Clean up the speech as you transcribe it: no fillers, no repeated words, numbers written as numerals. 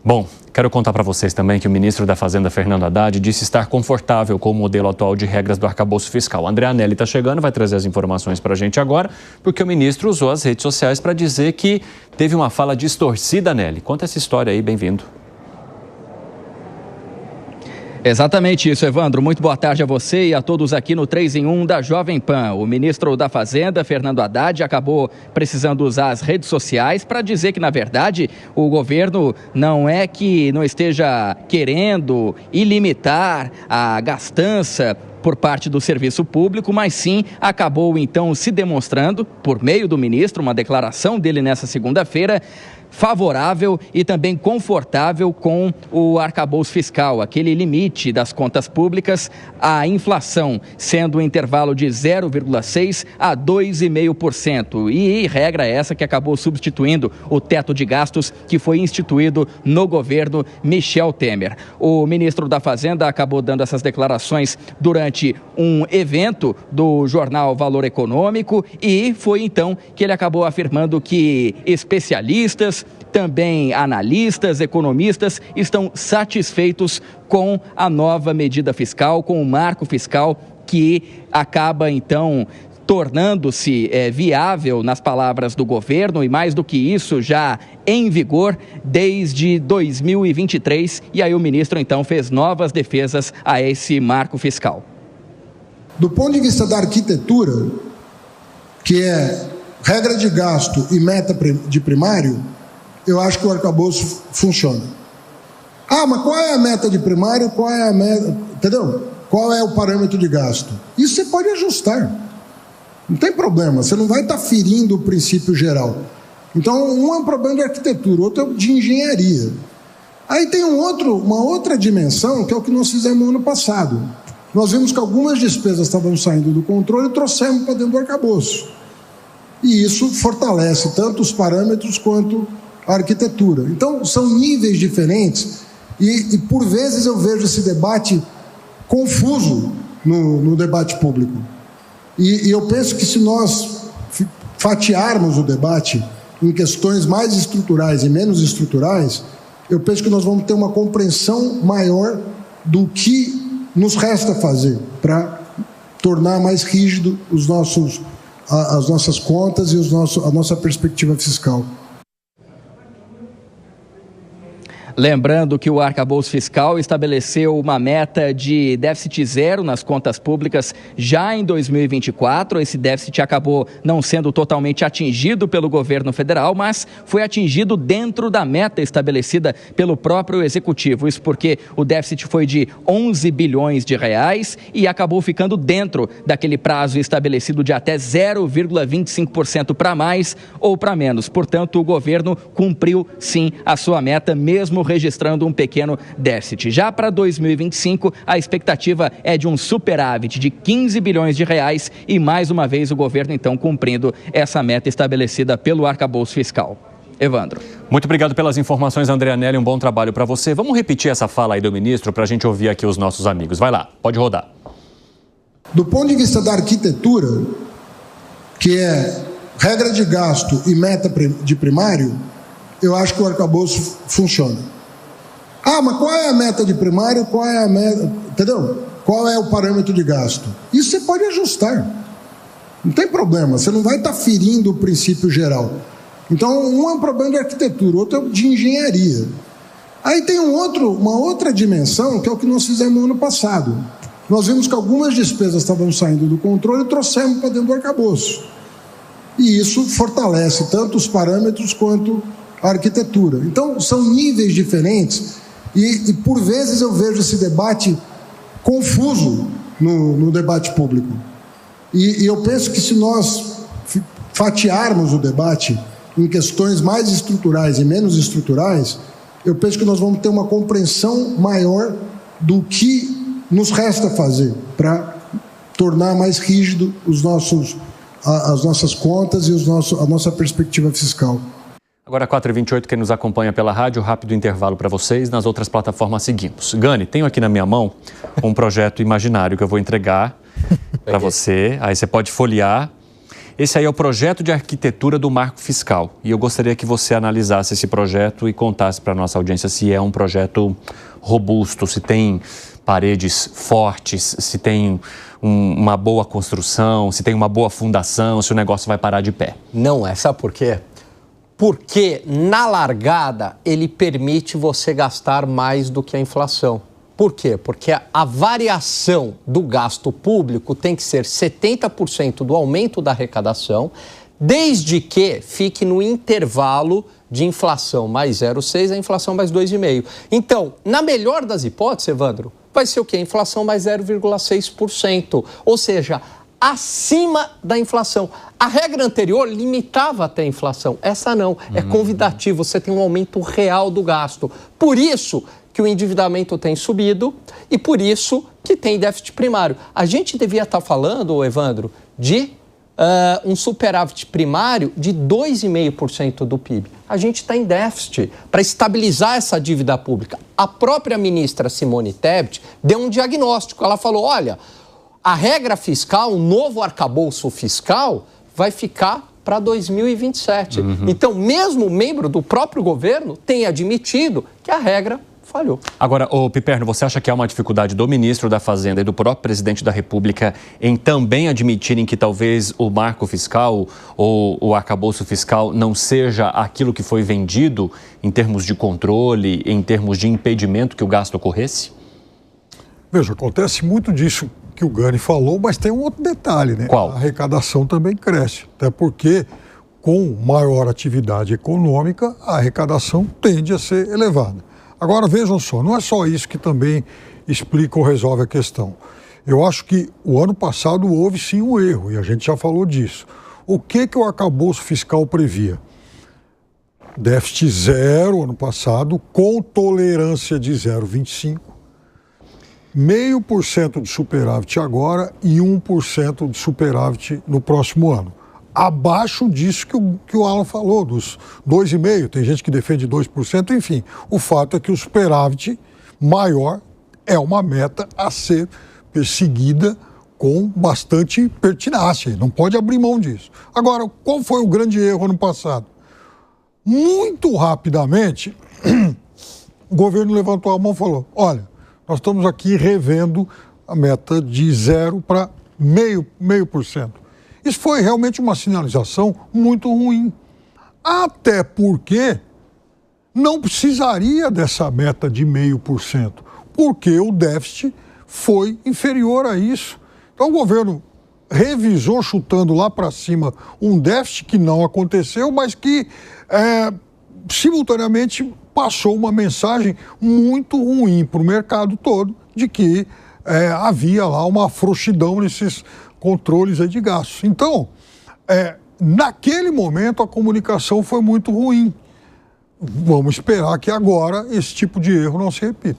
Bom, quero contar para vocês também que o ministro da Fazenda, Fernando Haddad, disse estar confortável com o modelo atual de regras do arcabouço fiscal. André Anelli está chegando, vai trazer as informações para a gente agora, porque o ministro usou as redes sociais para dizer que teve uma fala distorcida, Anelli. Conta essa história aí, bem-vindo. Exatamente isso, Evandro. Muito boa tarde a você e a todos aqui no 3 em 1 da Jovem Pan. O ministro da Fazenda, Fernando Haddad, acabou precisando usar as redes sociais para dizer que, na verdade, o governo não é que não esteja querendo ilimitar a gastança por parte do serviço público, mas sim acabou então se demonstrando, por meio do ministro, uma declaração dele nessa segunda-feira, favorável e também confortável com o arcabouço fiscal, aquele limite das contas públicas, a inflação sendo um intervalo de 0,6% a 2,5%. E regra essa que acabou substituindo o teto de gastos que foi instituído no governo Michel Temer. O ministro da Fazenda acabou dando essas declarações durante um evento do jornal Valor Econômico e foi então que ele acabou afirmando que especialistas, também analistas, economistas, estão satisfeitos com a nova medida fiscal, com o marco fiscal que acaba, então, tornando-se viável, nas palavras do governo, e mais do que isso, já em vigor desde 2023. E aí o ministro, então, fez novas defesas a esse marco fiscal. Do ponto de vista da arquitetura, que é regra de gasto e meta de primário, eu acho que o arcabouço funciona. Ah, mas qual é a meta de primário? Qual é a meta? Entendeu? Qual é o parâmetro de gasto? Isso você pode ajustar. Não tem problema, você não vai estar ferindo o princípio geral. Então, um é um problema de arquitetura, outro é de engenharia. Aí tem uma outra dimensão, que é o que nós fizemos no ano passado. Nós vimos que algumas despesas estavam saindo do controle e trouxemos para dentro do arcabouço. E isso fortalece tanto os parâmetros quanto a arquitetura. Então, são níveis diferentes e por vezes eu vejo esse debate confuso no debate público. E eu penso que se nós fatiarmos o debate em questões mais estruturais e menos estruturais, eu penso que nós vamos ter uma compreensão maior do que nos resta fazer para tornar mais rígido as nossas contas e a nossa perspectiva fiscal. Lembrando que o arcabouço fiscal estabeleceu uma meta de déficit zero nas contas públicas já em 2024. Esse déficit acabou não sendo totalmente atingido pelo governo federal, mas foi atingido dentro da meta estabelecida pelo próprio executivo. Isso porque o déficit foi de 11 bilhões de reais e acabou ficando dentro daquele prazo estabelecido de até 0,25% para mais ou para menos. Portanto, o governo cumpriu sim a sua meta, mesmo registrando um pequeno déficit. Já para 2025, a expectativa é de um superávit de 15 bilhões de reais e, mais uma vez, o governo, então, cumprindo essa meta estabelecida pelo arcabouço fiscal. Evandro. Muito obrigado pelas informações, André Anelli. Um bom trabalho para você. Vamos repetir essa fala aí do ministro para a gente ouvir aqui os nossos amigos. Vai lá, pode rodar. Do ponto de vista da arquitetura, que é regra de gasto e meta de primário, eu acho que o arcabouço funciona. Ah, mas qual é a meta de primário? Qual é a meta? Entendeu? Qual é o parâmetro de gasto? Isso você pode ajustar. Não tem problema, você não vai estar ferindo o princípio geral. Então, um é um problema de arquitetura, outro é de engenharia. Aí tem uma outra dimensão, que é o que nós fizemos no ano passado. Nós vimos que algumas despesas estavam saindo do controle e trouxemos para dentro do arcabouço. E isso fortalece tanto os parâmetros quanto a arquitetura. Então, são níveis diferentes e por vezes eu vejo esse debate confuso no debate público. E eu penso que se nós fatiarmos o debate em questões mais estruturais e menos estruturais, eu penso que nós vamos ter uma compreensão maior do que nos resta fazer para tornar mais rígido as nossas contas e a nossa perspectiva fiscal. Agora 4h28, quem nos acompanha pela rádio, rápido intervalo para vocês. Nas outras plataformas seguimos. Gani, tenho aqui na minha mão um projeto imaginário que eu vou entregar para você. Aí você pode folhear Esse aí é o projeto de arquitetura do marco fiscal. E eu gostaria que você analisasse esse projeto e contasse para a nossa audiência se é um projeto robusto, se tem paredes fortes, se tem uma boa construção, se tem uma boa fundação, se o negócio vai parar de pé. Não é, sabe por quê? Porque na largada ele permite você gastar mais do que a inflação. Por quê? Porque a variação do gasto público tem que ser 70% do aumento da arrecadação, desde que fique no intervalo de inflação mais 0,6% a inflação mais 2,5%. Então, na melhor das hipóteses, Evandro, vai ser o quê? Inflação mais 0,6%. Ou seja, acima da inflação. A regra anterior limitava até a inflação. Essa não. É convidativo. Você tem um aumento real do gasto. Por isso que o endividamento tem subido e por isso que tem déficit primário. A gente devia estar falando, Evandro, de um superávit primário de 2,5% do PIB. A gente está em déficit para estabilizar essa dívida pública. A própria ministra Simone Tebet deu um diagnóstico. Ela falou, olha, a regra fiscal, o novo arcabouço fiscal vai ficar para 2027. Então, mesmo membro do próprio governo tem admitido que a regra falhou. Agora, Piperno, você acha que há uma dificuldade do ministro da Fazenda e do próprio presidente da República em também admitirem que talvez o marco fiscal ou o arcabouço fiscal não seja aquilo que foi vendido em termos de controle, em termos de impedimento que o gasto ocorresse? Veja, acontece muito disso que o Gani falou, mas tem um outro detalhe, né? Qual? A arrecadação também cresce, até porque com maior atividade econômica, a arrecadação tende a ser elevada. Agora, vejam só, não é só isso que também explica ou resolve a questão. Eu acho que o ano passado houve sim um erro, e a gente já falou disso. O que o arcabouço fiscal previa? Déficit zero ano passado, com tolerância de 0,25%, 0,5% de superávit agora e 1% de superávit no próximo ano. Abaixo disso que o Alan falou, dos 2,5%, tem gente que defende 2%, enfim. O fato é que o superávit maior é uma meta a ser perseguida com bastante pertinácia, não pode abrir mão disso. Agora, qual foi o grande erro ano passado? Muito rapidamente, o governo levantou a mão e falou, olha, nós estamos aqui revendo a meta de 0 para 0,5%. Isso foi realmente uma sinalização muito ruim. Até porque não precisaria dessa meta de 0,5%, porque o déficit foi inferior a isso. Então o governo revisou, chutando lá para cima, um déficit que não aconteceu, mas que simultaneamente passou uma mensagem muito ruim para o mercado todo de que havia lá uma frouxidão nesses controles aí de gastos. Então, naquele momento a comunicação foi muito ruim. Vamos esperar que agora esse tipo de erro não se repita.